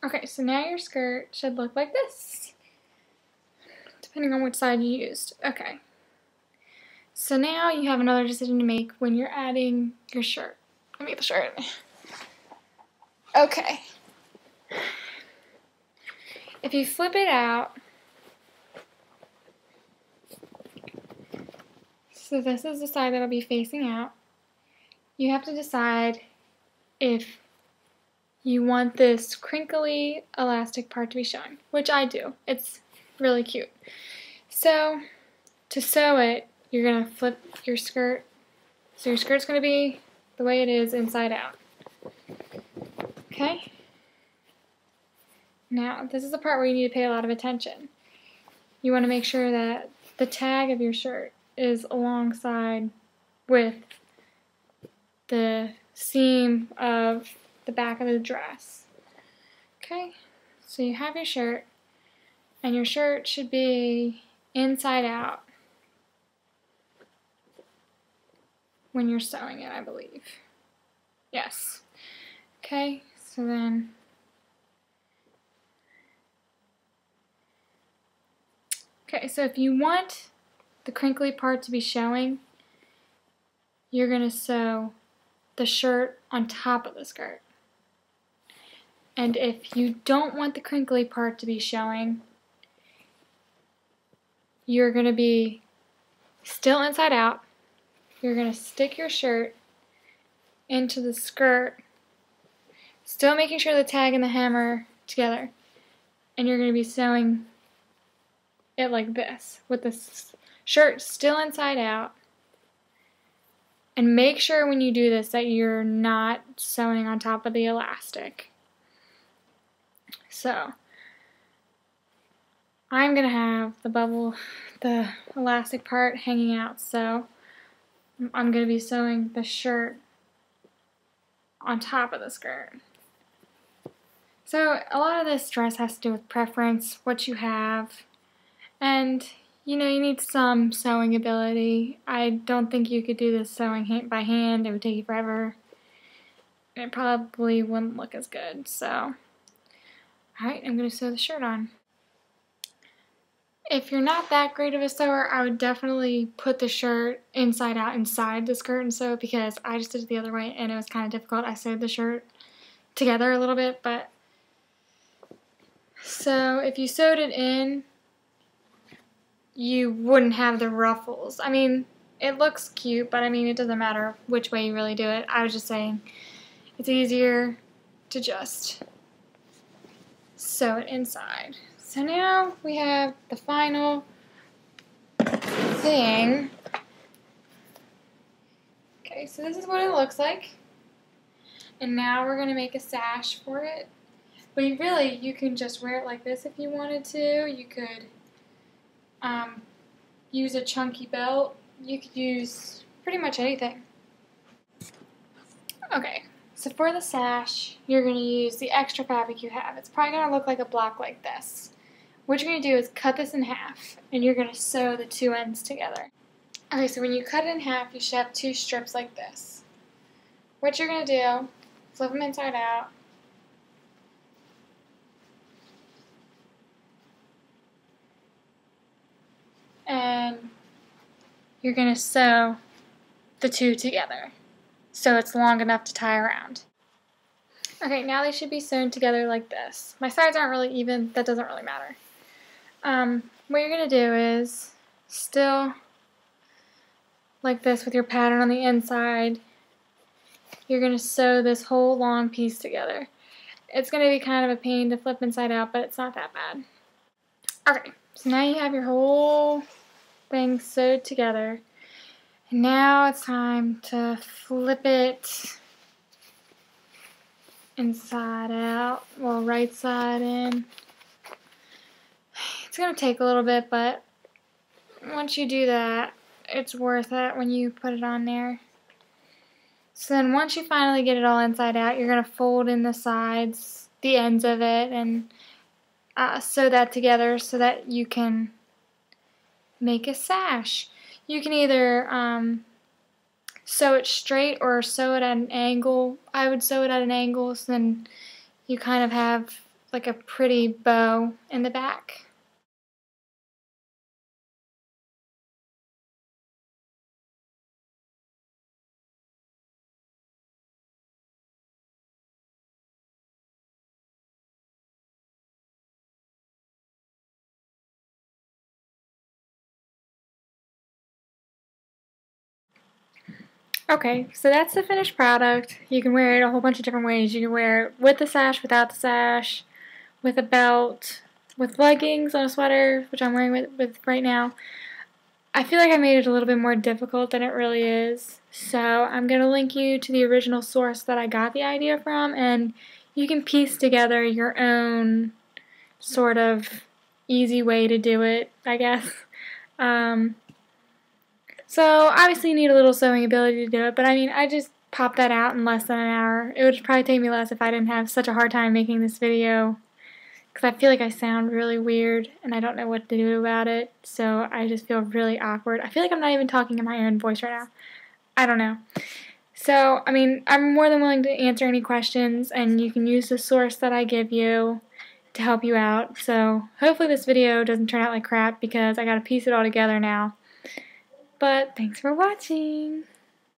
Okay, so now your skirt should look like this, depending on which side you used. Okay. So now you have another decision to make when you're adding your shirt. Let me get the shirt. Okay. If you flip it out, so this is the side that'll be facing out, you have to decide if you want this crinkly elastic part to be showing, which I do. It's really cute. So to sew it, you're going to flip your skirt. So your skirt's going to be the way it is inside out. Okay? Now, this is the part where you need to pay a lot of attention. You want to make sure that the tag of your shirt is alongside with the seam of the back of the dress. Okay? So you have your shirt, and your shirt should be inside out when you're sewing it, I believe. Yes. Okay, so then so if you want the crinkly part to be showing, you're going to sew the shirt on top of the skirt. And if you don't want the crinkly part to be showing, you're going to be still inside out. You're going to stick your shirt into the skirt, still making sure the tag and the hem are together. And you're going to be sewing it like this, with the shirt still inside out. And make sure when you do this that you're not sewing on top of the elastic. So I'm going to have the elastic part hanging out, so I'm going to be sewing the shirt on top of the skirt. So a lot of this dress has to do with preference, what you have, and you know, you need some sewing ability. I don't think you could do this sewing by hand. It would take you forever. It probably wouldn't look as good. So, alright, I'm going to sew the shirt on. If you're not that great of a sewer, I would definitely put the shirt inside out inside the skirt and sew it, because I just did it the other way and it was kind of difficult. I sewed the shirt together a little bit, but so if you sewed it in, you wouldn't have the ruffles. I mean, it looks cute, but I mean, it doesn't matter which way you really do it. I was just saying it's easier to just sew it inside. So now we have the final thing. Okay, so this is what it looks like. And now we're going to make a sash for it. But you can just wear it like this if you wanted to. You could use a chunky belt. You could use pretty much anything. Okay, so for the sash, you're going to use the extra fabric you have. It's probably going to look like a block like this. What you're going to do is cut this in half, and you're going to sew the two ends together. Okay, so when you cut it in half, you should have two strips like this. What you're going to do, flip them inside out, and you're going to sew the two together so it's long enough to tie around. Okay, now they should be sewn together like this. My sides aren't really even, that doesn't really matter. What you're going to do is still like this with your pattern on the inside. You're going to sew this whole long piece together. It's going to be kind of a pain to flip inside out, but it's not that bad. Okay, so now you have your whole thing sewed together. And now it's time to flip it inside out, well, right side in. It's going to take a little bit, but once you do that, it's worth it when you put it on there. So then once you finally get it all inside out, you're going to fold in the sides, the ends of it, and sew that together so that you can make a sash. You can either sew it straight or sew it at an angle. I would sew it at an angle, so then you kind of have like a pretty bow in the back. Okay, so that's the finished product. You can wear it a whole bunch of different ways. You can wear it with the sash, without the sash, with a belt, with leggings on a sweater, which I'm wearing with right now. I feel like I made it a little bit more difficult than it really is. So I'm going to link you to the original source that I got the idea from, and you can piece together your own sort of easy way to do it, I guess. So obviously you need a little sewing ability to do it, but I mean, I just popped that out in less than an hour. It would probably take me less if I didn't have such a hard time making this video, because I feel like I sound really weird and I don't know what to do about it, so I just feel really awkward. I feel like I'm not even talking in my own voice right now. I don't know. So, I mean, I'm more than willing to answer any questions, and you can use the source that I give you to help you out. So, hopefully this video doesn't turn out like crap, because I gotta piece it all together now. But thanks for watching.